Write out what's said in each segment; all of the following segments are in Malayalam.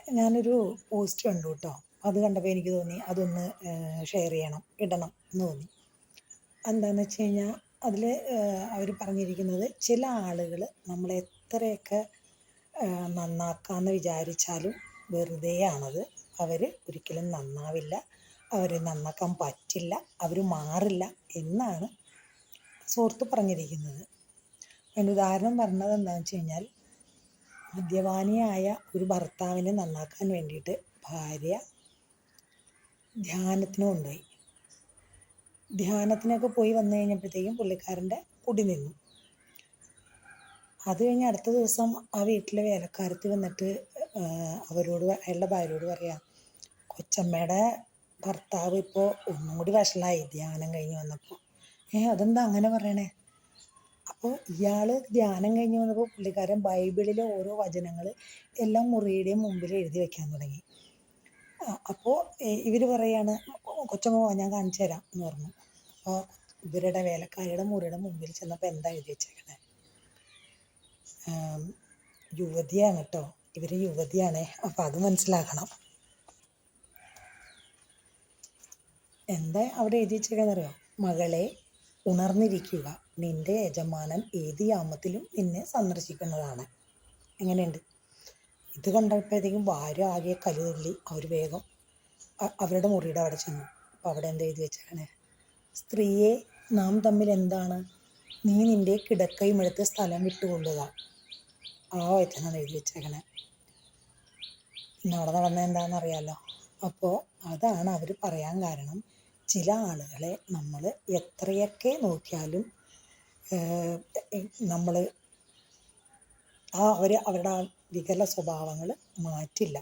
ഞാനൊരു പോസ്റ്റ് കണ്ടു കേട്ടോ. അത് കണ്ടപ്പോൾ എനിക്ക് തോന്നി അതൊന്ന് ഷെയർ ചെയ്യണം, ഇടണം എന്ന് തോന്നി. എന്താണെന്ന് വെച്ച് കഴിഞ്ഞാൽ അതിൽ അവർ പറഞ്ഞിരിക്കുന്നത്, ചില ആളുകൾ നമ്മളെ എത്രയൊക്കെ നന്നാക്കാമെന്ന് വിചാരിച്ചാലും വെറുതെയാണത്. അവർ ഒരിക്കലും നന്നാവില്ല, അവരെ നന്നാക്കാൻ പറ്റില്ല, അവർ മാറില്ല എന്നാണ് സുഹൃത്ത് പറഞ്ഞിരിക്കുന്നത്. അതിൻ്റെ ഉദാഹരണം പറഞ്ഞത് എന്താണെന്ന് വെച്ച് കഴിഞ്ഞാൽ, മദ്യപാനിയായ ഒരു ഭർത്താവിനെ നന്നാക്കാൻ വേണ്ടിയിട്ട് ഭാര്യ ധ്യാനത്തിന് കൊണ്ടുപോയി. ധ്യാനത്തിനൊക്കെ പോയി വന്നു കഴിഞ്ഞപ്പോഴത്തേക്കും പുള്ളിക്കാരൻ്റെ കുടി നിന്നു. അത് കഴിഞ്ഞ് അടുത്ത ദിവസം ആ വീട്ടിലെ വേലക്കാരത്തി വന്നിട്ട് അയാളുടെ ഭാര്യയോട് പറയാം, കൊച്ചമ്മയുടെ ഭർത്താവ് ഇപ്പോൾ ഒന്നും കൂടി വഷളായി ധ്യാനം കഴിഞ്ഞ് വന്നപ്പോൾ. അതെന്താ അങ്ങനെ പറയണേ? അപ്പോൾ ഇയാൾ ധ്യാനം കഴിഞ്ഞ് വന്നപ്പോൾ പുള്ളിക്കാരൻ ബൈബിളിലെ ഓരോ വചനങ്ങൾ എല്ലാം മുറിയുടെയും മുമ്പിൽ എഴുതി വെക്കാൻ തുടങ്ങി. അപ്പോൾ ഇവർ പറയാണ്, കൊച്ചമ്മ ഞാൻ കാണിച്ചു തരാം എന്ന് പറഞ്ഞു. അപ്പോൾ ഇവരുടെ വേലക്കാരിയുടെ മുറിയുടെ മുമ്പിൽ ചെന്നപ്പോൾ എന്താ എഴുതി വെച്ചേക്കണേ? യുവതിയാണ് കേട്ടോ, ഇവർ യുവതിയാണേ. അപ്പം അത് മനസ്സിലാക്കണം. എന്താ അവിടെ എഴുതി വെച്ചേക്കെന്നറിയോ? മകളെ, ഉണർന്നിരിക്കുക, നിന്റെ യജമാനൻ ഏത് യാമത്തിലും നിന്നെ സന്ദർശിക്കുന്നതാണ്. എങ്ങനെയുണ്ട്? ഇത് കണ്ടപ്പോഴത്തേക്കും ഭാര്യ ആകെ കലുതള്ളി. അവർ വേഗം അവരുടെ മുറിയുടെ അവിടെ ചെന്നു. അപ്പോൾ അവിടെ എന്താ എഴുതി വെച്ചേക്കണേ? സ്ത്രീയെ, നാം തമ്മിൽ എന്താണ്? നീ നിന്റെ കിടക്കയും എടുത്ത് സ്ഥലം വിട്ടുകൊള്ളുക. ആ വചനാണ് എഴുതി വെച്ചേക്കണേ. പിന്നെ അവിടെ നടന്നത് എന്താണെന്നറിയാമല്ലോ. അപ്പോൾ അതാണ് അവർ പറയാൻ കാരണം. ചില ആളുകളെ നമ്മൾ എത്രയൊക്കെ നോക്കിയാലും നമ്മൾ അവരുടെ ആ വികല സ്വഭാവങ്ങൾ മാറ്റില്ല,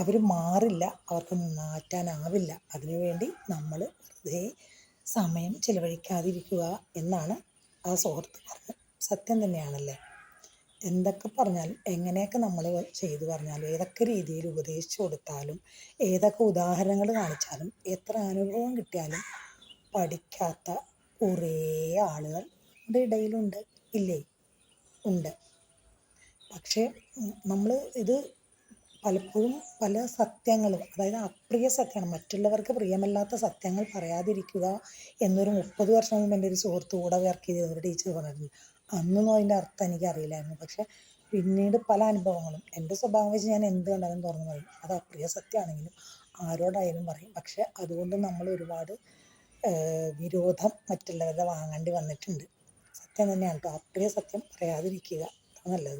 അവർ മാറില്ല, അവർക്ക് മാറ്റാനാവില്ല. അതിനുവേണ്ടി നമ്മൾ വെറുതെ സമയം ചിലവഴിക്കാതിരിക്കുക എന്നാണ് ആ സുഹൃത്ത് പറഞ്ഞത്. സത്യം തന്നെയാണല്ലേ. എന്തൊക്കെ പറഞ്ഞാലും, എങ്ങനെയൊക്കെ നമ്മൾ ചെയ്തു പറഞ്ഞാലും, ഏതൊക്കെ രീതിയിൽ ഉപദേശിച്ചു കൊടുത്താലും, ഏതൊക്കെ ഉദാഹരണങ്ങൾ കാണിച്ചാലും, എത്ര അനുഭവം കിട്ടിയാലും പഠിക്കാത്ത കുറേ ആളുകൾ നമ്മുടെ ഇടയിലുണ്ട്. ഇല്ലേ? ഉണ്ട്. പക്ഷേ നമ്മൾ ഇത് പലപ്പോഴും പല സത്യങ്ങളും, അതായത് അപ്രിയ സത്യമാണ്, മറ്റുള്ളവർക്ക് പ്രിയമല്ലാത്ത സത്യങ്ങൾ പറയാതിരിക്കുക എന്നൊരു 30 വർഷം മുമ്പ് എൻ്റെ ഒരു സുഹൃത്ത് കൂടെ വർക്ക് ചെയ്ത ഒരു ടീച്ചർ പറഞ്ഞിട്ടുണ്ട്. അന്നൊന്നും അതിൻ്റെ അർത്ഥം എനിക്കറിയില്ലായിരുന്നു. പക്ഷെ പിന്നീട് പല അനുഭവങ്ങളും, എൻ്റെ സ്വഭാവം വെച്ച് ഞാൻ എന്ത് കണ്ടാലും തുറന്നു പറയും. അത് അപ്രിയ സത്യമാണെങ്കിലും ആരോടായാലും പറയും. പക്ഷെ അതുകൊണ്ട് നമ്മൾ ഒരുപാട് വിരോധം മറ്റുള്ളവരുടെ വാങ്ങേണ്ടി വന്നിട്ടുണ്ട്. സത്യം തന്നെയാണ് കേട്ടോ. അപ്രിയ സത്യം പറയാതിരിക്കുക, നല്ലത്.